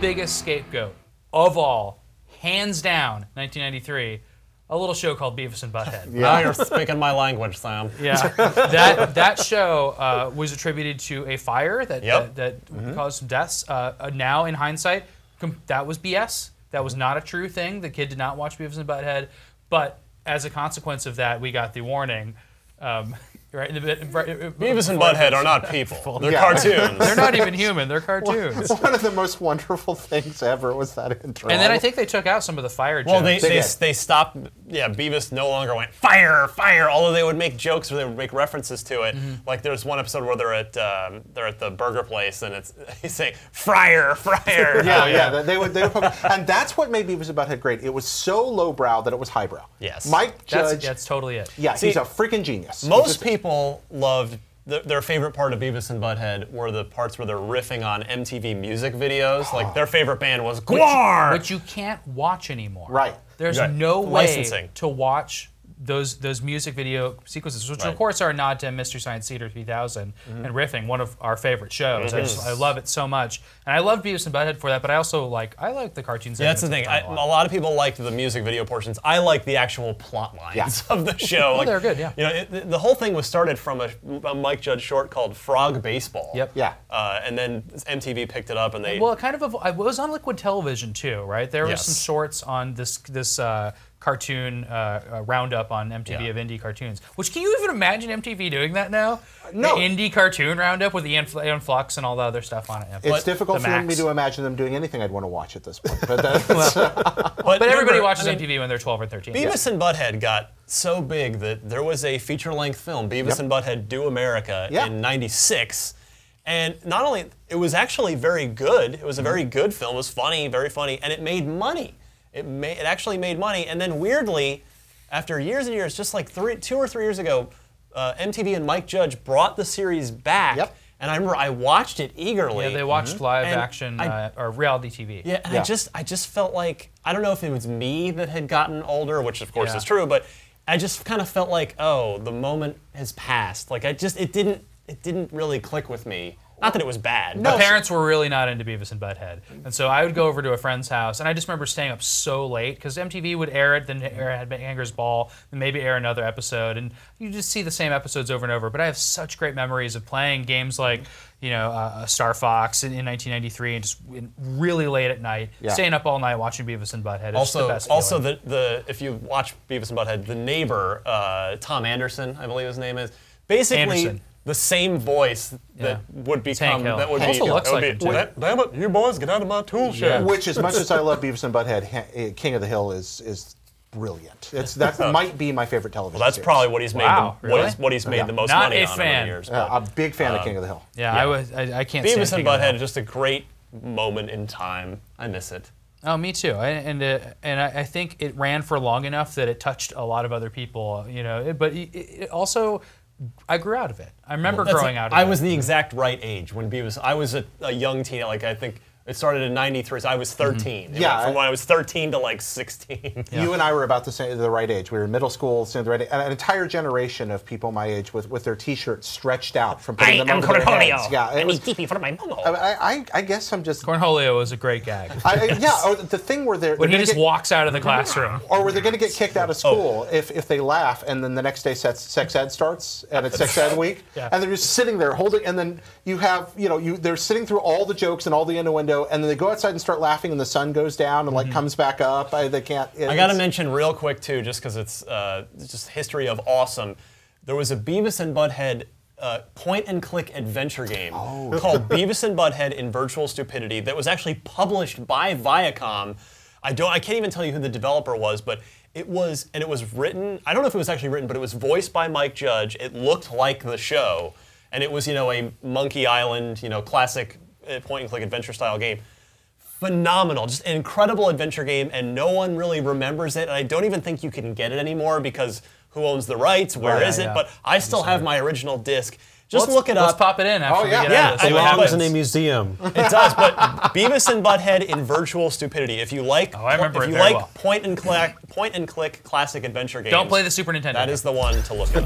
biggest scapegoat of all, hands down, 1993, a little show called Beavis and Butt-head. Now you're speaking my language, Sam. Yeah, that show was attributed to a fire that caused some deaths. Now, in hindsight, that was BS. That was not a true thing. The kid did not watch Beavis and Butt-head, but as a consequence of that, we got the warning. Beavis and Butt-head are not people. They're cartoons. They're not even human. They're cartoons. One of the most wonderful things ever was that intro. And then I think they took out some of the fire jokes. Well, they stopped. Yeah, Beavis no longer went fire, fire. Although they would make jokes or they would make references to it. Like there's one episode where they're at the burger place and he's saying fryer, fryer. They would poke, and that's what made Beavis and Butt-head great. It was so lowbrow that it was highbrow. Yes, Mike Judge. That's totally it. Yeah, he's a freaking genius. Most people loved their favorite part of Beavis and Butt-head were the parts where they're riffing on MTV music videos. Like their favorite band was Gwar, which you can't watch anymore. Right. There's no way to watch those music video sequences, which of course are a nod to Mystery Science Theater 3000 and riffing, one of our favorite shows. I love it so much, and I love Beavis and Butt-head for that. But I also like the cartoons. Yeah, that's the thing. A lot of people liked the music video portions. I like the actual plot lines of the show. They're good. Yeah. You know, the whole thing was started from a Mike Judge short called Frog Baseball. Yep. Yeah. And then MTV picked it up, and they it was on Liquid Television too, right? There were some shorts on this cartoon roundup on MTV of indie cartoons. Which, can you even imagine MTV doing that now? No. The indie cartoon roundup with the Aeon Flux and all the other stuff on it. It's difficult for me to imagine them doing anything I'd want to watch at this point. But, but everybody watches MTV when they're 12 or 13. Beavis and Butt-head got so big that there was a feature-length film, Beavis and Butt-head Do America, in '96. And not only, it was actually very good. It was a very good film. It was funny, very funny, and it made money. It actually made money, and then weirdly, after years and years, just like 2 or 3 years ago, MTV and Mike Judge brought the series back, and I remember I watched it eagerly. Yeah, they watched live action or reality TV. Yeah, and I just felt like, I don't know if it was me that had gotten older, which of course is true, but I just kind of felt like, oh, the moment has passed. Like it didn't really click with me. Not that it was bad. My parents were really not into Beavis and Butt-head. And so I would go over to a friend's house, and I just remember staying up so late, because MTV would air it, then air Headbangers Ball, then maybe air another episode, and you just see the same episodes over and over. But I have such great memories of playing games like, Star Fox in 1993, and just really late at night, staying up all night watching Beavis and Butt-head. It's the best feeling. If you watch Beavis and Butt-head, the neighbor, Tom Anderson, I believe his name is, basically the same voice that would become looks like him too. Damn it, you boys, get out of my tool shed. Which, as much as I love Beavis and Butt-head, King of the Hill is brilliant. That might be my favorite television series. That's probably what he's made. What he's made the most Not money a on fan. over the years. A big fan of King of the Hill. I can't stand Beavis and Butt-head is just a great moment in time. I miss it. Oh, me too. I think it ran for long enough that it touched a lot of other people. But it also, I grew out of it. I remember growing out of it. I was the exact right age when Beavis. I was a young teen. Like I think it started in '93. So I was 13. Yeah, from when I was 13 to like 16. You and I were about the right age. We were in middle school, the right age. And an entire generation of people my age with their T-shirts stretched out from putting them over their heads. Yeah, it was deep for my mom. I guess I'm just. Cornholio was a great gag. The thing where when he just walks out of the classroom, or where they're going to get kicked out of school if they laugh, and then the next day sex ed starts, and it's sex ed week, and they're just sitting there holding, and then you have they're sitting through all the jokes and all the innuendo. And then they go outside and start laughing, and the sun goes down and comes back up. They can't. I got to mention real quick too, just because it's just history of awesome. There was a Beavis and Butt-head point-and-click adventure game called Beavis and Butt-head in Virtual Stupidity that was actually published by Viacom. I can't even tell you who the developer was, but it was written. I don't know if it was actually written, but it was voiced by Mike Judge. It looked like the show, and it was a Monkey Island classic point-and-click adventure-style game. Phenomenal, just an incredible adventure game, and no one really remembers it, and I don't even think you can get it anymore because who owns the rights, where is it? But I still have my original disc. Just look it up. Let's pop it in after we get out of this. It belongs in a museum. It does, but Beavis and Butt-head in Virtual Stupidity. If you like, point-and-click classic adventure games, don't play the Super Nintendo. That is the one to look at.